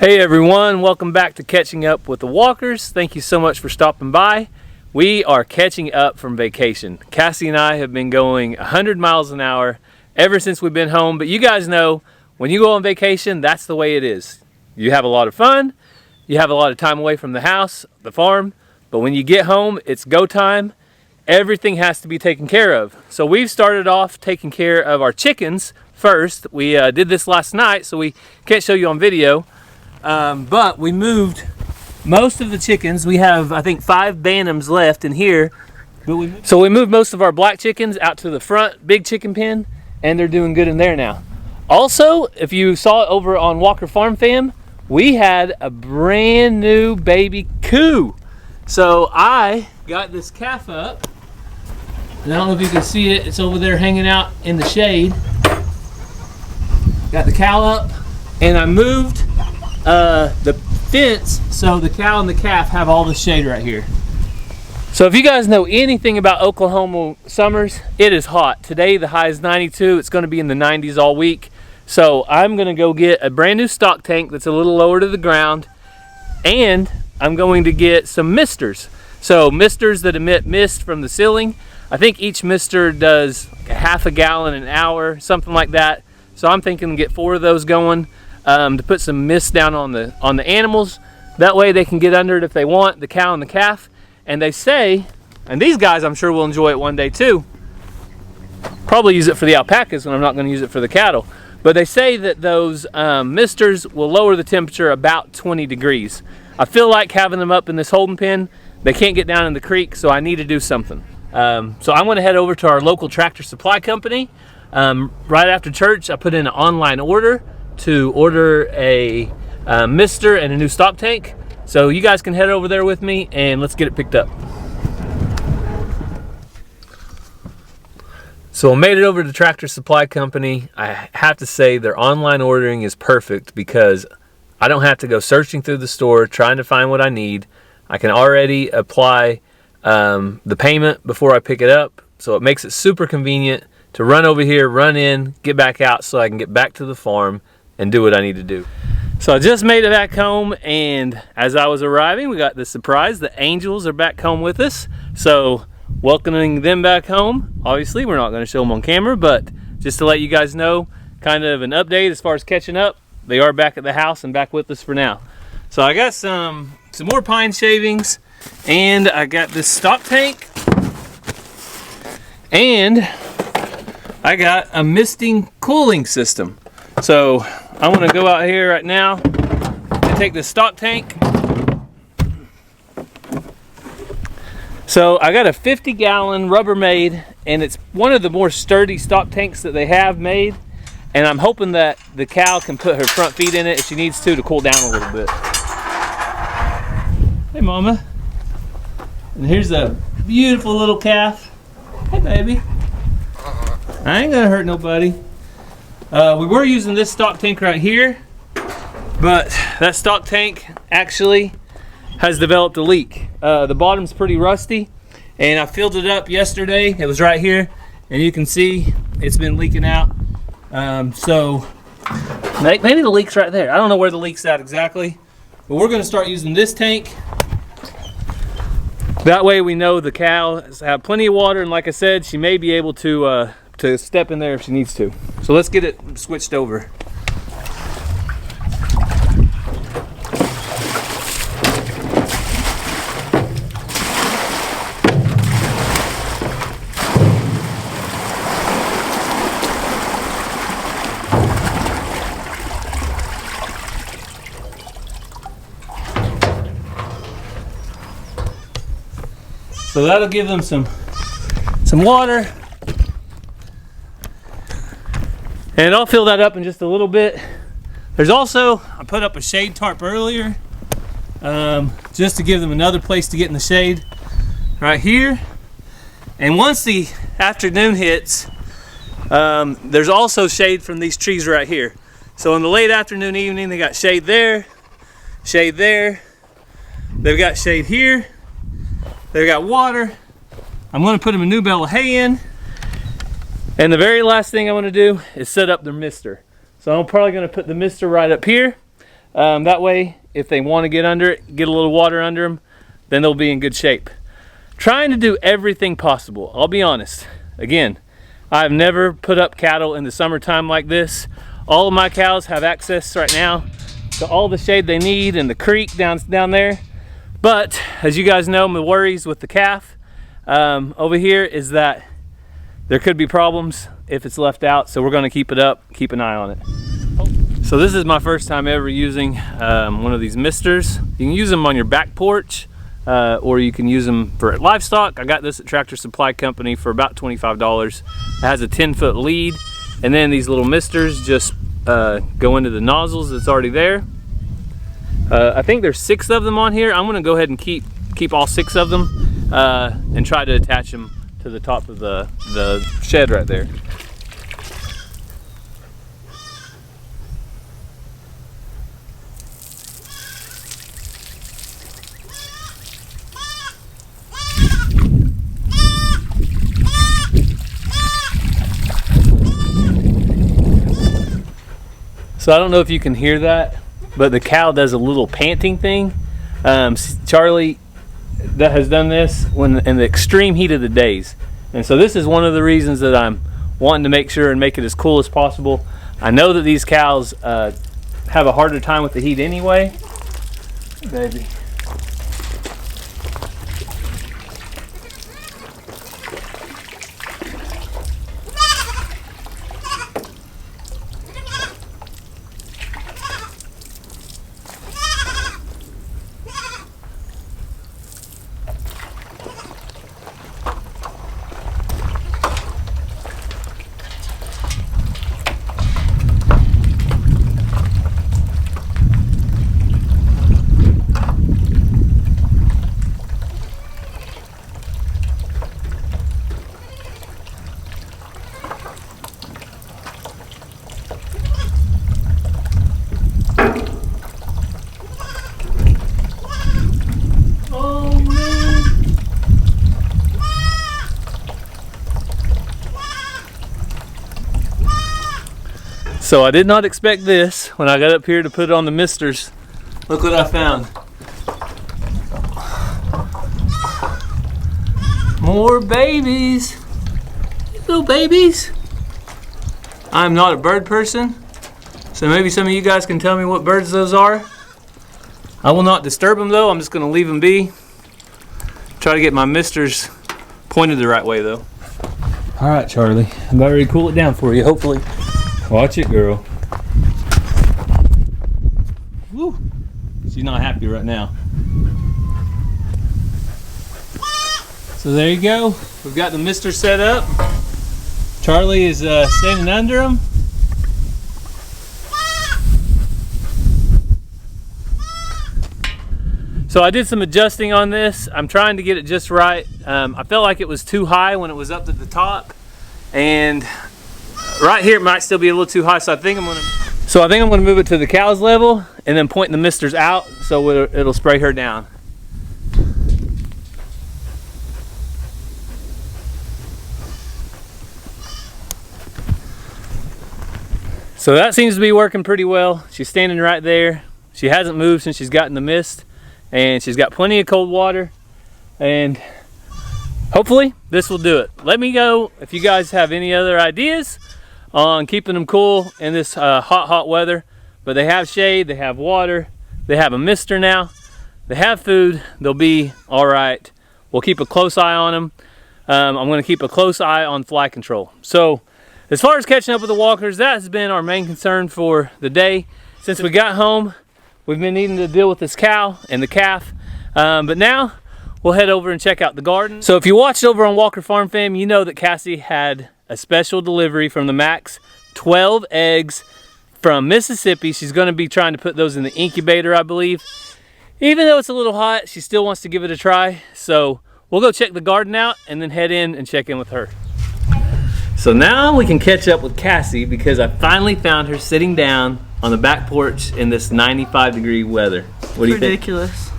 Hey everyone, welcome back to Catching Up with the Walkers. Thank you so much for stopping by. We are catching up from vacation. Cassie and I have been going 100 miles an hour ever since we've been home, but you guys know when you go on vacation, that's the way it is. You have a lot of fun, you have a lot of time away from the house, the farm, but when you get home, it's go time. Everything has to be taken care of. So we've started off taking care of our chickens first. We did this last night, so we can't show you on video. But we moved most of the chickens. We have, I think, 5 Bantams left in here. So we moved most of our black chickens out to the front big chicken pen, and they're doing good in there now. Also, if you saw it over on Walker Farm Fam, we had a brand new baby coo. So I got this calf up, and I don't know if you can see it. It's over there hanging out in the shade. Got the cow up, and I moved the fence so the cow and the calf have all the shade right here. So if you guys know anything about Oklahoma summers, it is hot. Today the high is 92. It's going to be in the 90s all week. So I'm going to go get a brand new stock tank that's a little lower to the ground, and I'm going to get some misters. So misters that emit mist from the ceiling. I think each mister does like a half a gallon an hour, something like that. So I'm thinking to get 4 of those going. To put some mist down on the animals. That way they can get under it if they want, the cow and the calf. And they say, and these guys I'm sure will enjoy it one day too. Probably use it for the alpacas, and I'm not going to use it for the cattle. But they say that those misters will lower the temperature about 20 degrees. I feel like having them up in this holding pen, they can't get down in the creek, so I need to do something. So I'm going to head over to our local tractor supply company. Right after church, I put in an online order to order a mister and a new stock tank. So you guys can head over there with me and let's get it picked up. So I made it over to Tractor Supply Company. I have to say their online ordering is perfect because I don't have to go searching through the store trying to find what I need. I can already apply the payment before I pick it up. So it makes it super convenient to run over here, run in, get back out so I can get back to the farm and do what I need to do. So I just made it back home, and as I was arriving, we got the surprise. The angels are back home with us. So welcoming them back home. Obviously, we're not going to show them on camera, but just to let you guys know, kind of an update as far as catching up. They are back at the house and back with us for now. So I got some more pine shavings, and I got this stock tank, and I got a misting cooling system. So I'm going to go out here right now and take this stock tank. So I got a 50-gallon Rubbermaid, and it's one of the more sturdy stock tanks that they have made. And I'm hoping that the cow can put her front feet in it if she needs to cool down a little bit. Hey, Mama. And here's a beautiful little calf. Hey, baby. I ain't gonna hurt nobody. We were using this stock tank right here, but that stock tank actually has developed a leak. The bottom's pretty rusty, and I filled it up yesterday. It was right here, and you can see it's been leaking out. So maybe the leak's right there. I don't know where the leak's at exactly, but we're gonna start using this tank. That way we know the cow has plenty of water, and like I said, she may be able to step in there if she needs to. So let's get it switched over. So that'll give them some water. And I'll fill that up in just a little bit. There's also, I put up a shade tarp earlier, just to give them another place to get in the shade right here. And once the afternoon hits, there's also shade from these trees right here. So in the late afternoon, evening, they got shade there, shade there. They've got shade here. They've got water. I'm gonna put them a new bale of hay in. And the very last thing I want to do is set up their mister. So I'm probably going to put the mister right up here. That way, if they want to get under it, get a little water under them, then they'll be in good shape. Trying to do everything possible. I'll be honest. Again, I've never put up cattle in the summertime like this. All of my cows have access right now to all the shade they need in the creek down there. But as you guys know, my worries with the calf over here is that there could be problems if it's left out. So we're going to keep it up, keep an eye on it. So this is my first time ever using one of these misters. You can use them on your back porch or you can use them for livestock. I got this at Tractor Supply Company for about $25. It has a 10-foot lead, and then these little misters just go into the nozzles that's already there. I think there's 6 of them on here. I'm gonna go ahead and keep all 6 of them and try to attach them to the top of the shed right there. So I don't know if you can hear that, but the cow does a little panting thing. Charlie that has done this when in the extreme heat of the days. And so this is one of the reasons that I'm wanting to make sure and make it as cool as possible. I know that these cows have a harder time with the heat anyway. Baby. So I did not expect this when I got up here to put it on the misters. Look what I found. More babies. Little babies. I'm not a bird person, so maybe some of you guys can tell me what birds those are. I will not disturb them though. I'm just going to leave them be. Try to get my misters pointed the right way though. All right, Charlie. I'm about ready to cool it down for you, hopefully. Watch it, girl. Woo. She's not happy right now. So there you go. We've got the mister set up. Charlie is standing under him. So I did some adjusting on this. I'm trying to get it just right. I felt like it was too high when it was up to the top, and right here it might still be a little too high. So I think I'm gonna move it to the cow's level and then point the misters out so it'll spray her down. So that seems to be working pretty well. She's standing right there. She hasn't moved since she's gotten the mist, and she's got plenty of cold water, and hopefully this will do it. Let me know if you guys have any other ideas on keeping them cool in this hot weather. But they have shade, they have water, they have a mister now, they have food. They'll be all right. We'll keep a close eye on them. I'm going to keep a close eye on fly control. So as far as catching up with the walkers, that has been our main concern for the day. Since we got home, we've been needing to deal with this cow and the calf, but now we'll head over and check out the garden. So if you watched over on Walker Farm Fam, you know that Cassie had a special delivery from the Max, 12 eggs from Mississippi. She's going to be trying to put those in the incubator, I believe. Even though it's a little hot, she still wants to give it a try. So we'll go check the garden out and then head in and check in with her. So now we can catch up with Cassie because I finally found her sitting down on the back porch in this 95-degree weather. What do you think? Ridiculous.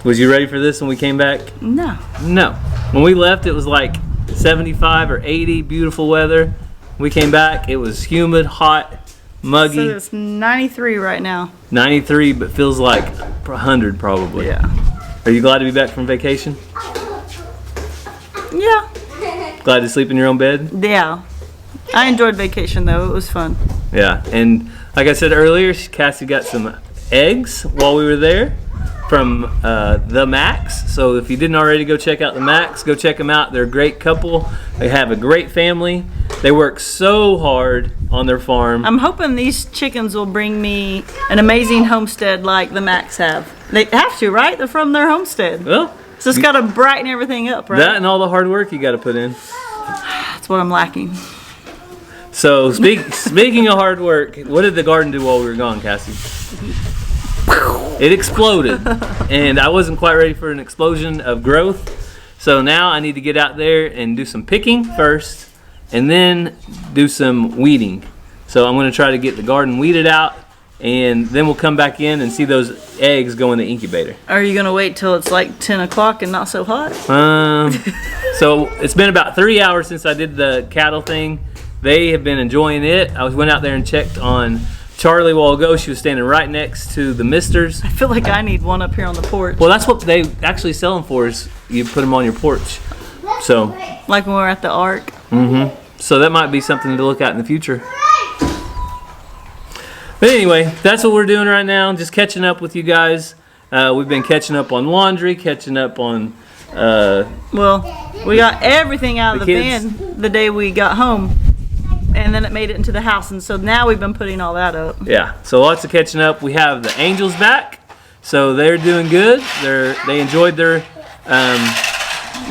Was you ready for this when we came back? No. No. When we left, it was like 75 or 80, beautiful weather. We came back, it was humid, hot, muggy. So it's 93 right now. 93, but feels like 100 probably. Yeah. Are you glad to be back from vacation? Yeah. Glad to sleep in your own bed? Yeah. I enjoyed vacation though. It was fun. Yeah, and like I said earlier, Cassie got some eggs while we were there from the Max. So if you didn't already go check out the Max, go check them out. They're a great couple. They have a great family. They work so hard on their farm. I'm hoping these chickens will bring me an amazing homestead like the Max have. They have to, right? They're from their homestead. Well, So it's got to brighten everything up, right? that and all the hard work you got to put in. That's what I'm lacking. So speaking of hard work, what did the garden do while we were gone, Cassie? It exploded, and I wasn't quite ready for an explosion of growth. So now I need to get out there and do some picking first, and then do some weeding. So I'm going to try to get the garden weeded out, and then we'll come back in and see those eggs go in the incubator. Are you going to wait till it's like 10 o'clock and not so hot? So it's been about 3 hours since I did the cattle thing. They have been enjoying it. I went out there and checked on Charlie a while ago. She was standing right next to the misters. I feel like I need one up here on the porch. Well, that's what they actually sell them for, is you put them on your porch. So, Like when we were at the Ark. so that might be something to look at in the future. But anyway, that's what we're doing right now. Just catching up with you guys. We've been catching up on laundry, catching up on... Well, we got everything out of the kids. van the day we got home. And then it made it into the house. And so now we've been putting all that up. Yeah, so lots of catching up. We have the Angels back. So they're doing good. They enjoyed their...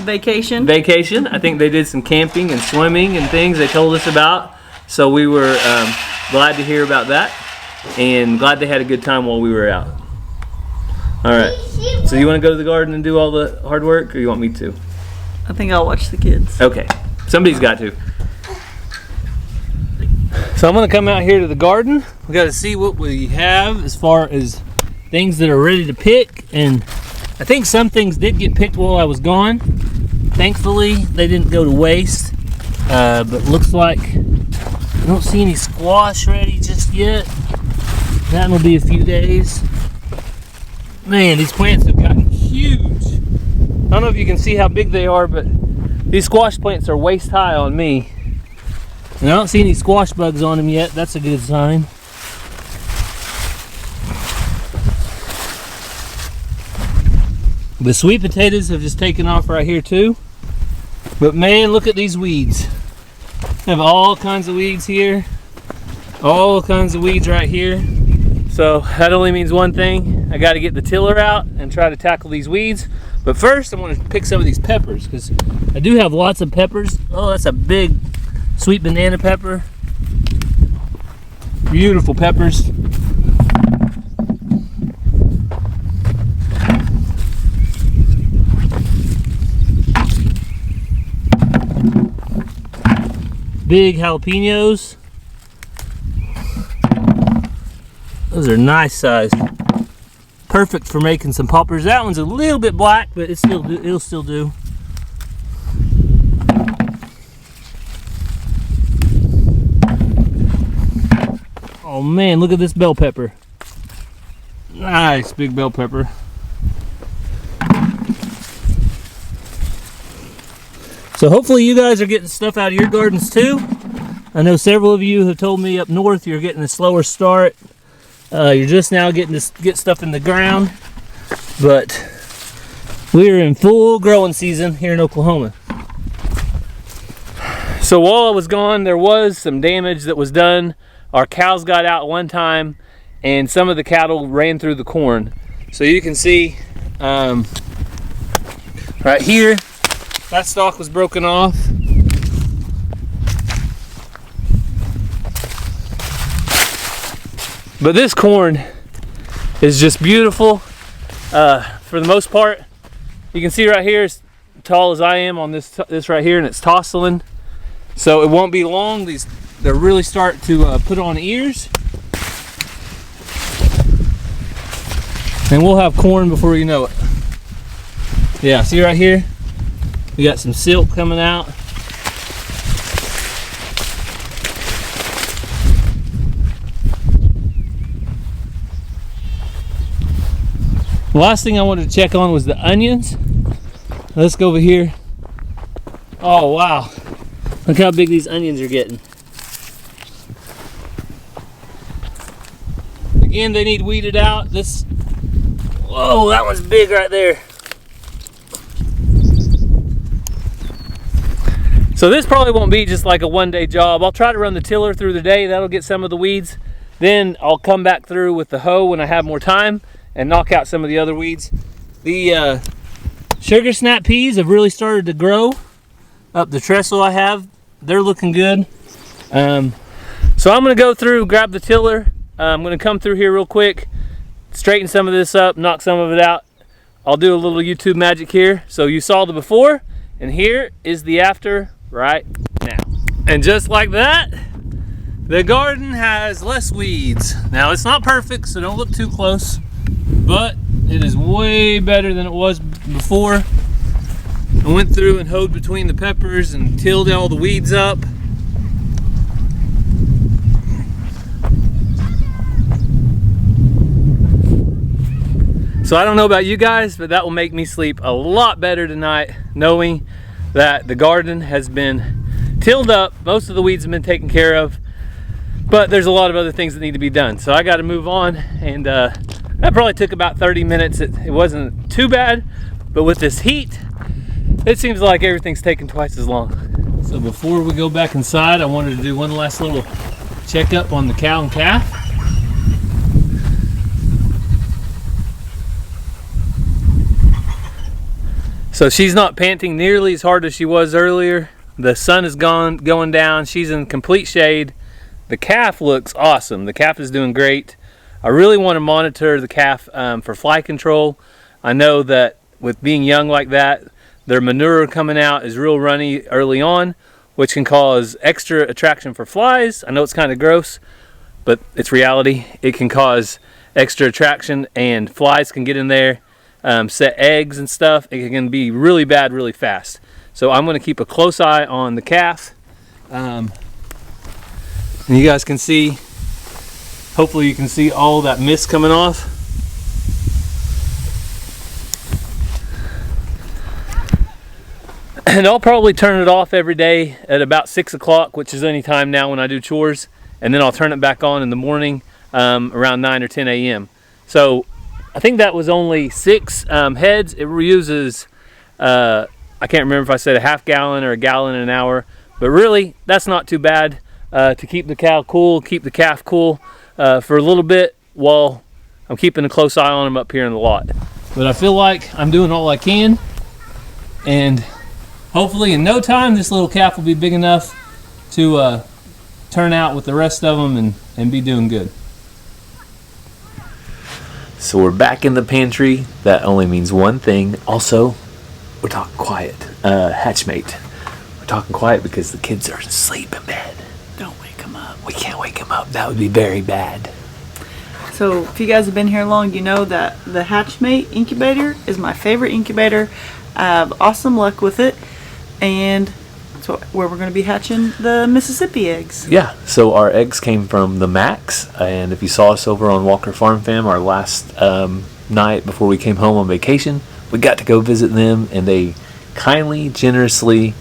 Vacation. I think they did some camping and swimming and things they told us about. So we were glad to hear about that, and glad they had a good time while we were out. All right. So you want to go to the garden and do all the hard work, or you want me to? I think I'll watch the kids. Okay. Somebody's got to. So I'm going to come out here to the garden. We got to see what we have as far as things that are ready to pick, and I think some things did get picked while I was gone. Thankfully, they didn't go to waste, but looks like I don't see any squash ready just yet. That will be a few days. Man, these plants have gotten huge. I don't know if you can see how big they are, but these squash plants are waist high on me. And I don't see any squash bugs on them yet. That's a good sign. The sweet potatoes have just taken off right here too. But man, look at these weeds. I have all kinds of weeds here. All kinds of weeds right here. So that only means one thing. I got to get the tiller out and try to tackle these weeds. But first I want to pick some of these peppers, because I do have lots of peppers. Oh, that's a big sweet banana pepper. Beautiful peppers. Big jalapenos. Those are nice size. Perfect for making some poppers. That one's a little bit black, but it'll still do. Oh man, look at this bell pepper. Nice big bell pepper. So hopefully you guys are getting stuff out of your gardens too. I know several of you have told me up north you're getting a slower start. You're just now getting to get stuff in the ground. But we're in full growing season here in Oklahoma. So while I was gone, there was some damage that was done. Our cows got out one time, and some of the cattle ran through the corn. So you can see right here, that stalk was broken off. But this corn is just beautiful for the most part. You can see right here, as tall as I am on this right here, and it's tosseling. So it won't be long. They'll really start to put on ears. And we'll have corn before you know it. Yeah, see right here? We got some silk coming out. The last thing I wanted to check on was the onions. Let's go over here. Oh wow, look how big these onions are getting. Again, they need weeded out. This, whoa, that one's big right there. So this probably won't be just like a one-day job. I'll try to run the tiller through the day. That'll get some of the weeds. Then I'll come back through with the hoe when I have more time and knock out some of the other weeds. The sugar snap peas have really started to grow up the trestle I have. They're looking good. So I'm gonna go through, grab the tiller. I'm gonna come through here real quick, straighten some of this up, knock some of it out. I'll do a little YouTube magic here. So you saw the before, and here is the after right now. And just like that, the garden has less weeds. Now it's not perfect, so don't look too close, but it is way better than it was before. I went through and hoed between the peppers and tilled all the weeds up. So I don't know about you guys, but that will make me sleep a lot better tonight, knowing that the garden has been tilled up, most of the weeds have been taken care of, but there's a lot of other things that need to be done. So I got to move on, and that probably took about 30 minutes. It wasn't too bad, but with this heat, it seems like everything's taking twice as long. So before we go back inside, I wanted to do one last little checkup on the cow and calf. So she's not panting nearly as hard as she was earlier. The sun is going down. She's in complete shade. The calf looks awesome. The calf is doing great. I really want to monitor the calf for fly control. I know that with being young like that, their manure coming out is real runny early on, which can cause extra attraction for flies. I know it's kind of gross, but it's reality. It can cause extra attraction, and flies can get in there, set eggs and stuff. It can be really bad really fast. So I'm going to keep a close eye on the calf. And you guys can see, hopefully you can see all that mist coming off. And I'll probably turn it off every day at about 6 o'clock, which is any time now when I do chores. And then I'll turn it back on in the morning around 9 or 10 a.m. So I think that was only 6 heads. It reuses, I can't remember if I said a half gallon or a gallon an hour, but really that's not too bad to keep the cow cool, keep the calf cool for a little bit while I'm keeping a close eye on them up here in the lot. But I feel like I'm doing all I can, and hopefully in no time this little calf will be big enough to turn out with the rest of them and be doing good. So we're back in the pantry. That only means one thing. Also, we're talking quiet. Hatchmate. We're talking quiet because the kids are asleep in bed. Don't wake them up. We can't wake them up. That would be very bad. So if you guys have been here long, you know that the Hatchmate incubator is my favorite incubator. I have awesome luck with it, and that's where we're going to be hatching the Mississippi eggs. Yeah, so our eggs came from the Max, and if you saw us over on Walker Farm Fam, our last night before we came home on vacation, we got to go visit them, and they kindly, generously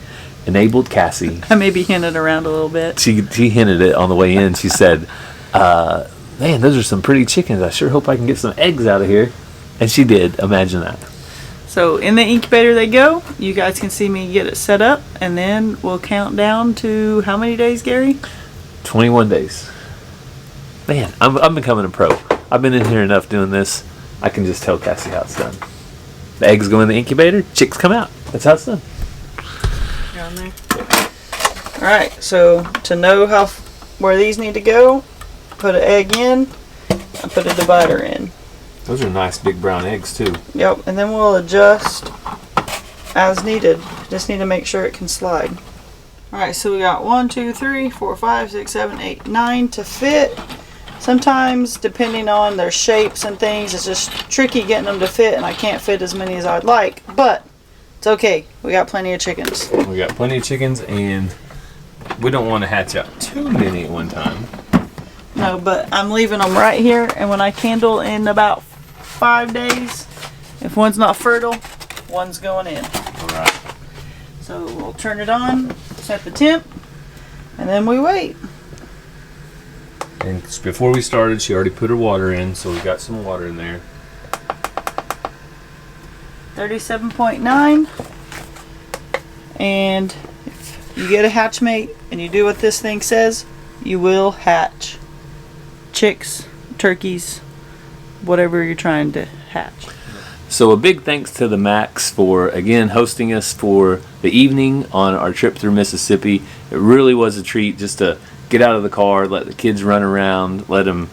enabled Cassie. I maybe hinted around a little bit. She hinted it on the way in. She said, man, those are some pretty chickens. I sure hope I can get some eggs out of here. And she did. Imagine that. So in the incubator they go. You guys can see me get it set up, and then we'll count down to how many days, Gary? 21 days. Man, I'm becoming a pro. I've been in here enough doing this. I can just tell Cassie how it's done. The eggs go in the incubator, chicks come out. That's how it's done. You're on there. All right, so to know where these need to go, put an egg in and put a divider in. Those are nice big brown eggs too. Yep, and then we'll adjust as needed. Just need to make sure it can slide. All right, so we got 1, 2, 3, 4, 5, 6, 7, 8, 9 to fit. Sometimes, depending on their shapes and things, it's just tricky getting them to fit, and I can't fit as many as I'd like, but it's okay. We got plenty of chickens. We got plenty of chickens, and we don't want to hatch out too many at one time. No, but I'm leaving them right here, and when I candle in about 5 days, If one's not fertile, one's going in. All right. So we'll turn it on, set the temp, and then we wait. And before we started, she already put her water in, so we got some water in there. 37.9. And if you get a hatchmate and you do what this thing says, you will hatch chicks, turkeys, whatever you're trying to hatch. So a big thanks to the Max for, again, hosting us for the evening on our trip through Mississippi. It really was a treat just to get out of the car, let the kids run around, let them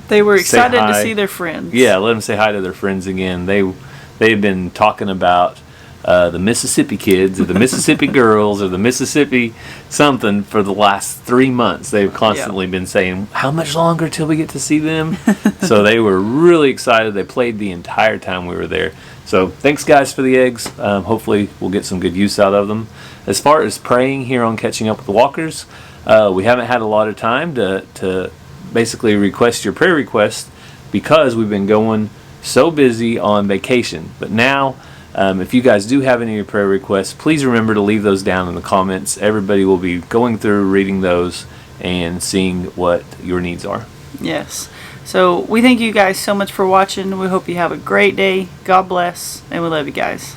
They were excited to hi. see their friends. Yeah, let them say hi to their friends again. They've been talking about the Mississippi kids or the Mississippi girls or the Mississippi something for the last 3 months. They've constantly been saying, how much longer till we get to see them? So they were really excited. They played the entire time we were there. So thanks, guys, for the eggs. Hopefully we'll get some good use out of them. As far as praying here on Catching Up with the Walkers, we haven't had a lot of time to basically request your prayer request because we've been going so busy on vacation. But now, if you guys do have any of your prayer requests, please remember to leave those down in the comments. Everybody will be going through, reading those, and seeing what your needs are. Yes. So we thank you guys so much for watching. We hope you have a great day. God bless, and we love you guys.